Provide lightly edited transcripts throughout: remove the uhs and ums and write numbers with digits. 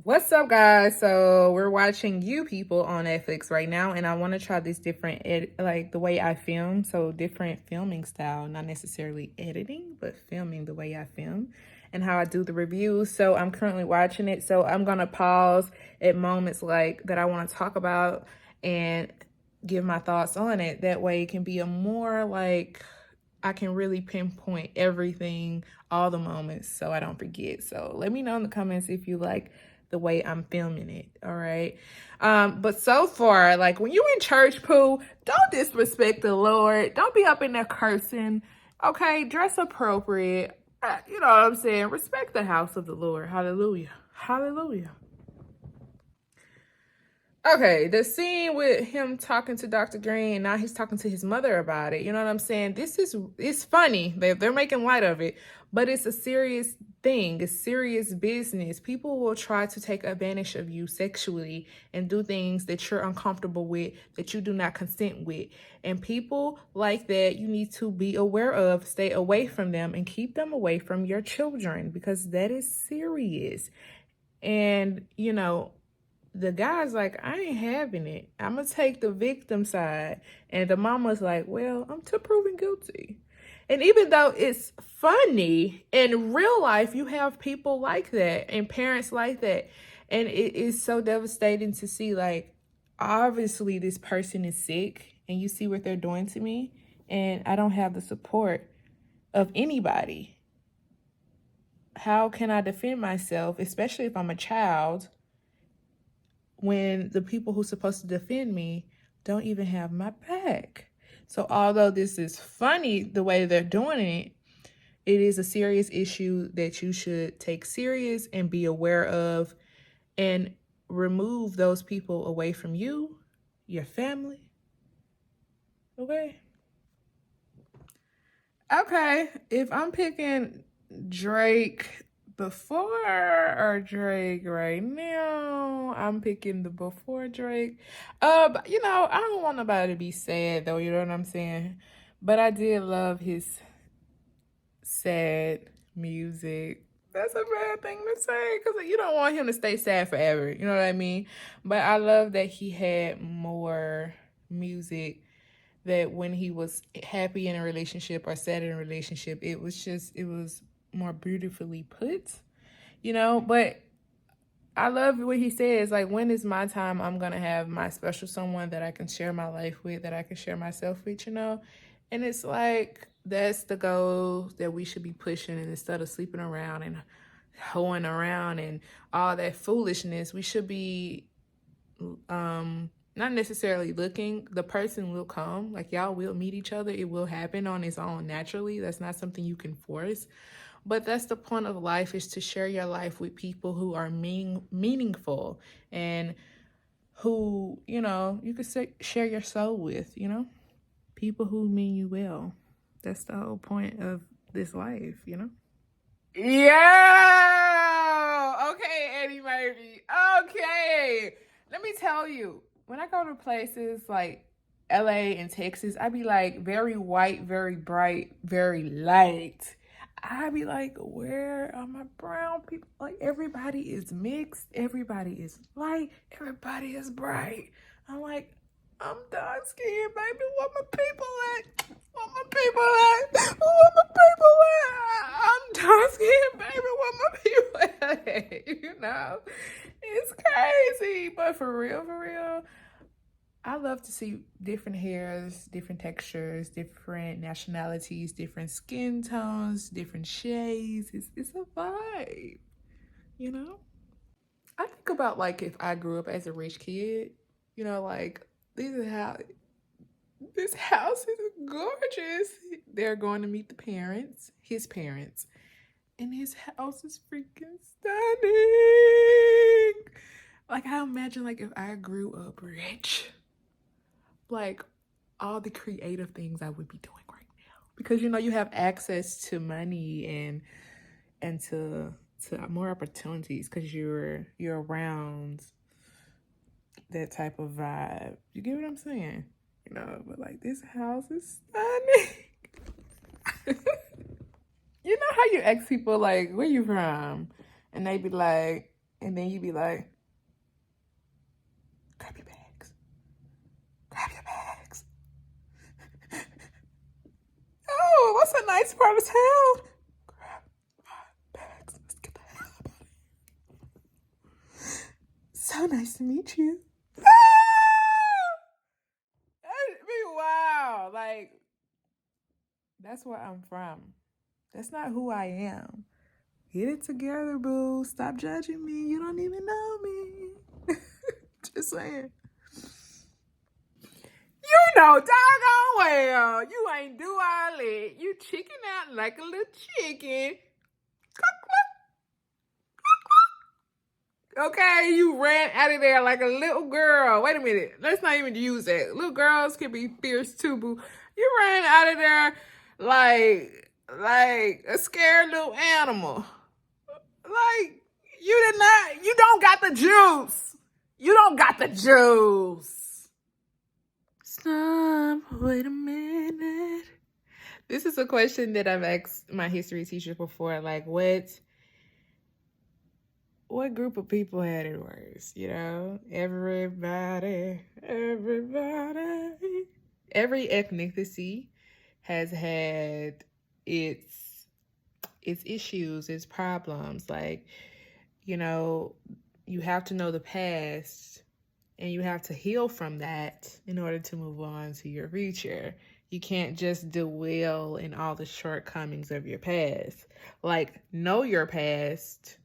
What's up, guys? So we're watching You People on Netflix right now, and I want to try this different like the way I film. So different filming style, not necessarily editing, but filming the way I film and how I do the reviews. So I'm currently watching it. So I'm gonna pause at moments like that I want to talk about and give my thoughts on it. That way, it can be a more like I can really pinpoint everything, all the moments, so I don't forget. So let me know in the comments if you like the way I'm filming it. All right. But so far, like when you in church, Pooh, don't disrespect the Lord. Don't be up in there cursing. Okay, dress appropriate. You know what I'm saying? Respect the house of the Lord. Hallelujah. Hallelujah. Okay, the scene with him talking to Dr. Green, now he's talking to his mother about it. You know what I'm saying? It's funny. They're making light of it, but it's a serious thing. It's serious business. People will try to take advantage of you sexually and do things that you're uncomfortable with, that you do not consent with. And people like that, you need to be aware of, stay away from them, and keep them away from your children because that is serious. And, the guy's like, I ain't having it. I'm going to take the victim side. And the mama's like, well, I'm to proven guilty. And even though it's funny, in real life, you have people like that and parents like that. And it is so devastating to see, like, obviously this person is sick and you see what they're doing to me. And I don't have the support of anybody. How can I defend myself, especially if I'm a child, when the people who's supposed to defend me don't even have my back? So although this is funny the way they're doing it, it is a serious issue that you should take serious and be aware of and remove those people away from you, your family. Okay? Okay, if I'm picking Drake before or Drake right now, I'm picking the before Drake. But, I don't want nobody to be sad though, you know what I'm saying? But I did love his sad music. That's a bad thing to say because you don't want him to stay sad forever, you know what I mean? But I love that he had more music that when he was happy in a relationship or sad in a relationship, it was more beautifully put, but I love what he says, like, when is my time? I'm going to have my special someone that I can share my life with, that I can share myself with, and it's like, that's the goal that we should be pushing. And instead of sleeping around and hoeing around and all that foolishness, we should be not necessarily looking. The person will come, like, y'all will meet each other. It will happen on its own naturally. That's not something you can force, but that's the point of life, is to share your life with people who are meaningful and who, you could share your soul with, people who mean you well. That's the whole point of this life, Yeah. Okay, Eddie Murphy. Okay. Let me tell you, when I go to places like LA and Texas, I be like very white, very bright, very light. I be like, where are my brown people? Like, everybody is mixed, everybody is light, everybody is bright. I'm like, I'm dark skinned, baby. What my people at? What my people at? What my people at? I'm dark skinned, baby. What my people at? It's crazy. But for real, I love to see different hairs, different textures, different nationalities, different skin tones, different shades. It's a vibe, you know? I think about, like, if I grew up as a rich kid, like, this is how this house is gorgeous. They're going to meet the parents, his parents, and his house is freaking stunning. Like, I imagine, like, if I grew up rich, like, all the creative things I would be doing right now, because you have access to money and to more opportunities because you're around that type of vibe. You get what I'm saying? But like, this house is stunning. You know how you ask people, like, where you from? And they be like, And then you be like, grab your bags. Grab your bags. Oh, what's a nice part of town? Grab my bags. Let's get the hell out of here. So nice to meet you. That'd be wild. Like, that's where I'm from. That's not who I am. Get it together, boo. Stop judging me. You don't even know me. Just saying. You know doggone well. You ain't do all that. You chicken out like a little chicken. Okay, you ran out of there like a little girl. Wait a minute. Let's not even use that. Little girls can be fierce too, boo. You ran out of there like a scared little animal. Like, you don't got the juice. You don't got the juice. Stop, wait a minute. This is a question that I've asked my history teacher before. Like, what group of people had it worse? You know, everybody. Every ethnicity has had its issues, its problems. Like, you know, you have to know the past and you have to heal from that in order to move on to your future. You can't just dwell in all the shortcomings of your past. Like, know your past,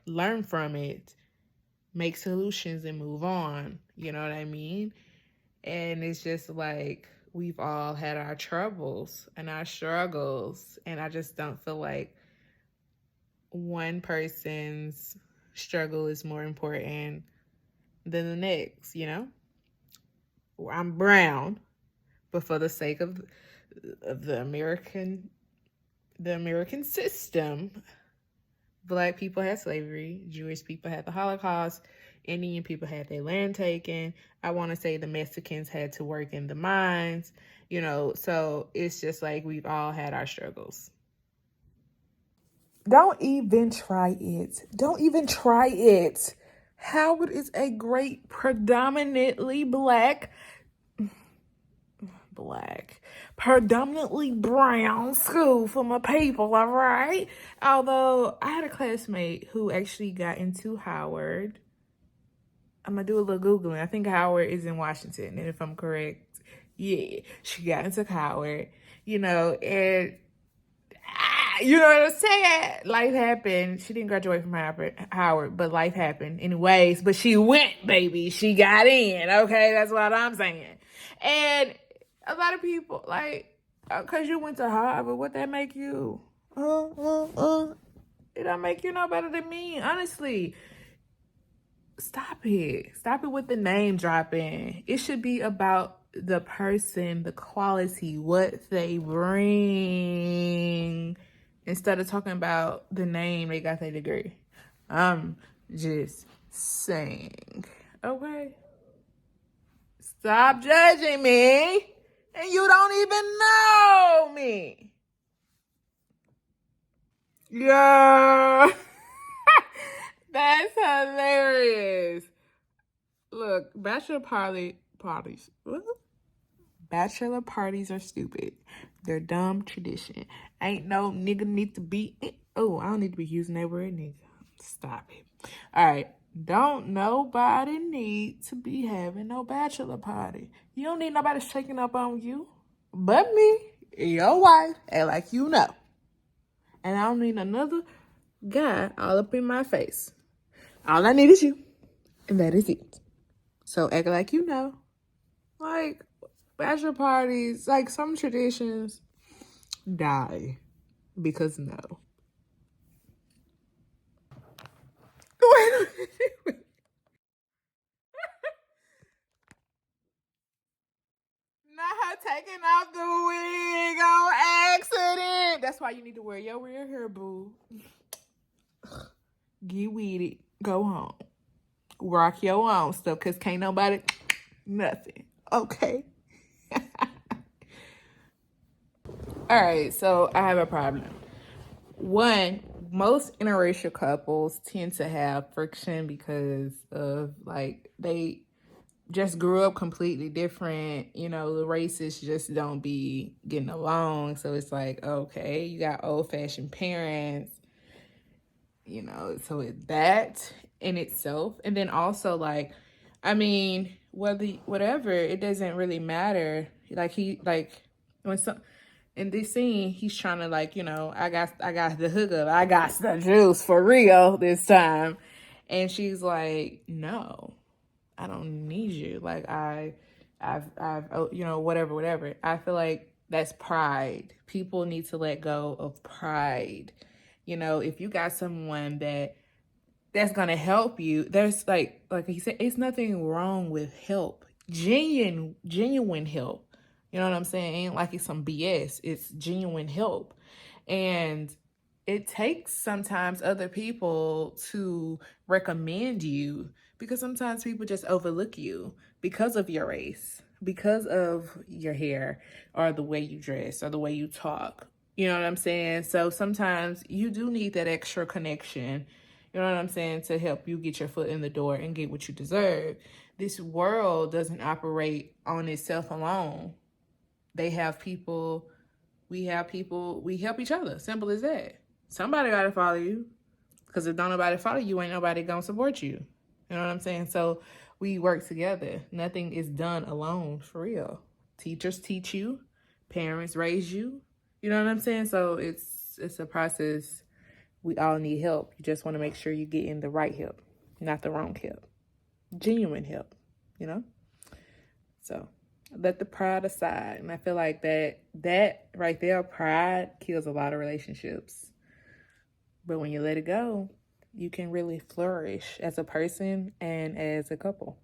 learn from it, make solutions, and move on. You know what I mean? And it's just like, we've all had our troubles and our struggles. And I just don't feel like one person's struggle is more important than the next, you know? I'm brown, but for the sake of the American system, Black people had slavery, Jewish people had the Holocaust, Indian people had their land taken. I want to say the Mexicans had to work in the mines, you know, so it's just like we've all had our struggles. Don't even try it. Don't even try it. Howard is a great, predominantly predominantly brown school for my people, all right? Although I had a classmate who actually got into Howard. I'm going to do a little Googling. I think Howard is in Washington, and if I'm correct, yeah, she got into Howard, you know, and you know what I'm saying? Life happened. She didn't graduate from Howard, but life happened anyways. But she went, baby. She got in. Okay, that's what I'm saying. And a lot of people, like, because you went to Harvard, what that make you? It don't make you no better than me, honestly. Stop it. Stop it with the name dropping. It should be about the person, the quality, what they bring, instead of talking about the name they got their degree. I'm just saying. Okay? Stop judging me. And you don't even know me. Yeah. That's hilarious. Look, bachelor parties. What? Bachelor parties are stupid. They're dumb tradition. Ain't no nigga need to be. Oh, I don't need to be using that word, nigga. Stop it. All right. Don't nobody need to be having no bachelor party. You don't need nobody shaking up on you but me, your wife, and like you know. And I don't need another guy all up in my face. All I need is you, and that is it. So act like you know. Like, bachelor parties, like some traditions die because no. Not her taking off the wig on accident. That's why you need to wear your real hair, boo. Get with it. Go home. Rock your own stuff, because can't nobody, nothing. Okay? All right, so I have a problem. One, most interracial couples tend to have friction because of like they just grew up completely different. You know, the races just don't be getting along. So it's like, okay, you got old fashioned parents, you know, so it, that in itself. And then also like, I mean, whatever, it doesn't really matter. Like when some in this scene, he's trying to like, you know, I got the hookup, I got the juice for real this time. And she's like, no, I don't need you. Like I've, oh, you know, whatever. I feel like that's pride. People need to let go of pride. You know, if you got someone that's gonna help you, there's like he said, it's nothing wrong with help. Genuine help. You know what I'm saying? Ain't like it's some BS. It's genuine help. And it takes sometimes other people to recommend you because sometimes people just overlook you because of your race, because of your hair, or the way you dress, or the way you talk. You know what I'm saying? So sometimes you do need that extra connection, you know what I'm saying, to help you get your foot in the door and get what you deserve. This world doesn't operate on itself alone. They have people, we have people, we help each other. Simple as that. Somebody got to follow you. Because if don't nobody follow you, ain't nobody going to support you. You know what I'm saying? So we work together. Nothing is done alone, for real. Teachers teach you. Parents raise you. You know what I'm saying? So it's a process. We all need help. You just want to make sure you're getting the right help, not the wrong help. Genuine help, you know? So let the pride aside. And I feel like that right there, pride kills a lot of relationships. But when you let it go, you can really flourish as a person and as a couple.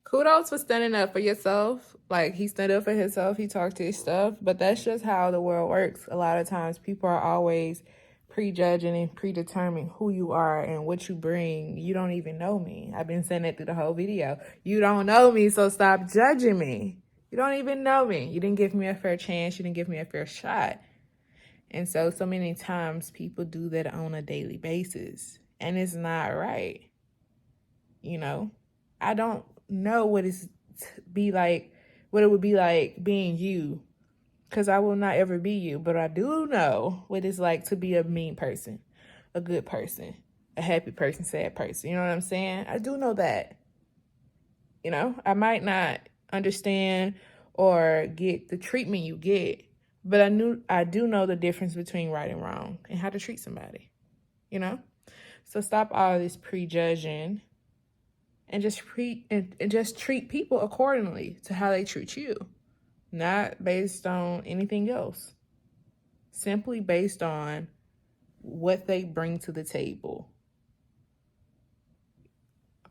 Kudos for standing up for yourself. Like, he stood up for himself. He talked his stuff. But that's just how the world works. A lot of times people are always prejudging and predetermining who you are and what you bring. You don't even know me. I've been saying that through the whole video. You don't know me, so stop judging me. You don't even know me. You didn't give me a fair chance. You didn't give me a fair shot. And so many times people do that on a daily basis. And it's not right. You know, I don't know what it would be like being you. Because I will not ever be you. But I do know what it's like to be a mean person, a good person, a happy person, sad person. You know what I'm saying? I do know that. You know, I might not understand or get the treatment you get. But I do know the difference between right and wrong and how to treat somebody, you know? So stop all this prejudging and just treat people accordingly to how they treat you. Not based on anything else. Simply based on what they bring to the table.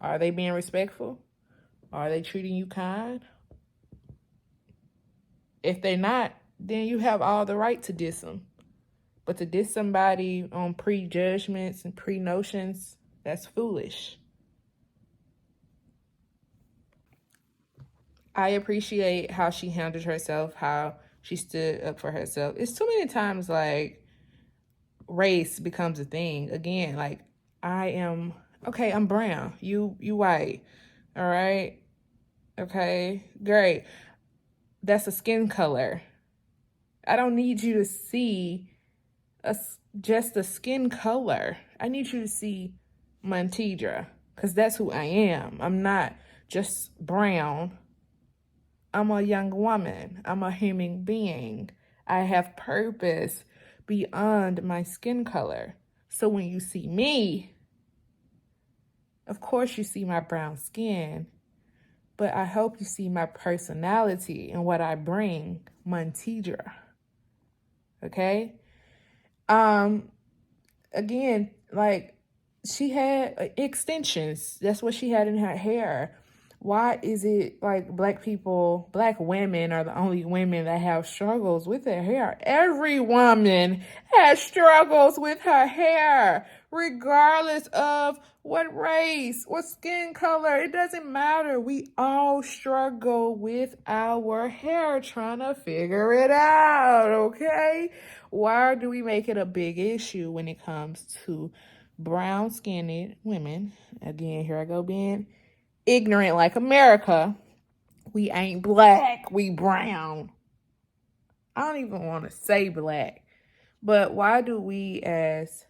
Are they being respectful? Are they treating you kind? If they're not, then you have all the right to diss them. But to diss somebody on prejudgments and pre-notions, that's foolish. I appreciate how she handled herself, how she stood up for herself. It's too many times like race becomes a thing. Again, like I'm brown. You white. All right? Okay, great. That's a skin color. I don't need you to see just the skin color. I need you to see Montidra, because that's who I am. I'm not just brown. I'm a young woman. I'm a human being. I have purpose beyond my skin color. So when you see me, of course you see my brown skin, but I hope you see my personality and what I bring, Montidra. Okay? Again, like, she had extensions. That's what she had in her hair. Why is it like black women are the only women that have struggles with their hair? Every woman has struggles with her hair. regardless of what race, what skin color. It doesn't matter. We all struggle with our hair trying to figure it out, okay? Why do we make it a big issue when it comes to brown skinned women? Again, here I go being ignorant like America. We ain't black, we brown. I don't even want to say black. But why do we as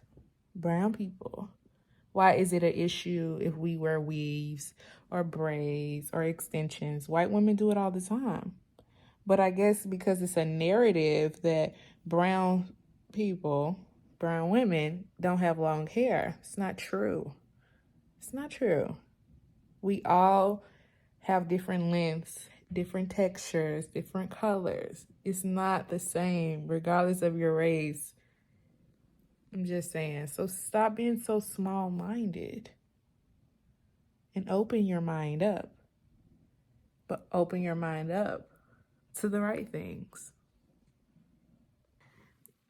brown people, why is it an issue if we wear weaves or braids or extensions? White women do it all the time. But I guess because it's a narrative that brown people, brown women, don't have long hair. It's not true. It's not true. We all have different lengths, different textures, different colors. It's not the same, regardless of your race. I'm just saying. So stop being so small-minded and open your mind up. But open your mind up to the right things.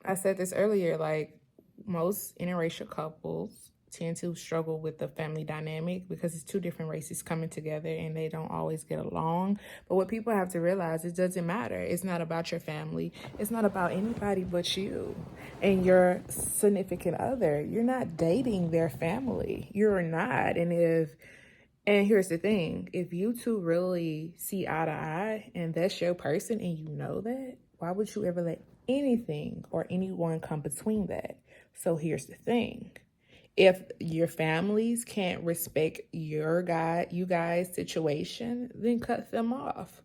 I said this earlier, like most interracial couples tend to struggle with the family dynamic because it's two different races coming together and they don't always get along. But what people have to realize, it doesn't matter. It's not about your family. It's not about anybody but you and your significant other. You're not dating their family. You're not. And here's the thing, if you two really see eye to eye and that's your person and you know that, why would you ever let anything or anyone come between that? So here's the thing. If your families can't respect you guys' situation, then cut them off.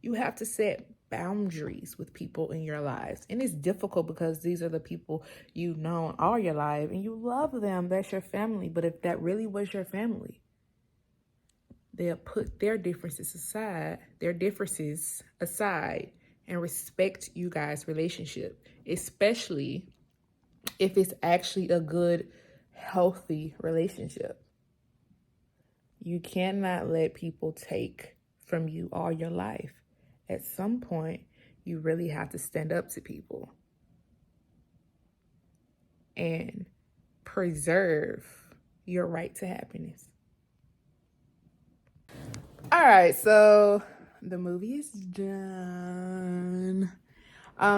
You have to set boundaries with people in your lives. And it's difficult because these are the people you've known all your life and you love them. That's your family. But if that really was your family, they'll put their differences aside and respect you guys' relationship, especially if it's actually a good, healthy relationship. You cannot let people take from you all your life. At some point, you really have to stand up to people and preserve your right to happiness. All right, so the movie is done.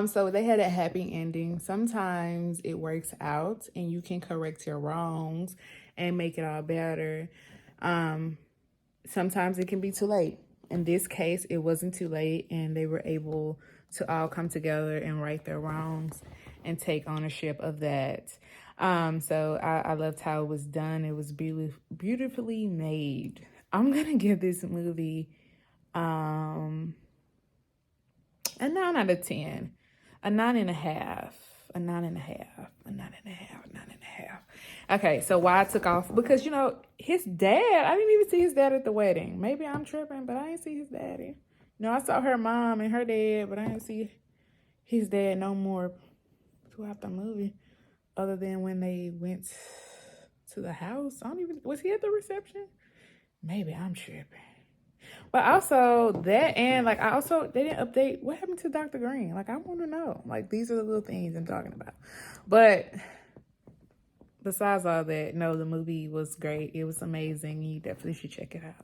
So they had a happy ending. Sometimes it works out and you can correct your wrongs and make it all better. Sometimes it can be too late. In this case, it wasn't too late and they were able to all come together and right their wrongs and take ownership of that. So I loved how it was done. It was beautifully made. I'm gonna give this movie a 9 out of 10, a 9.5, a 9.5, a 9.5, 9.5. Okay, so why I took off? Because, his dad, I didn't even see his dad at the wedding. Maybe I'm tripping, but I didn't see his daddy. I saw her mom and her dad, but I didn't see his dad no more throughout the movie, other than when they went to the house. Was he at the reception? Maybe I'm tripping. But also that, and they didn't update what happened to Dr. Green. I want to know. These are the little things I'm talking about. But besides all that, no, the movie was great. It was amazing. You definitely should check it out.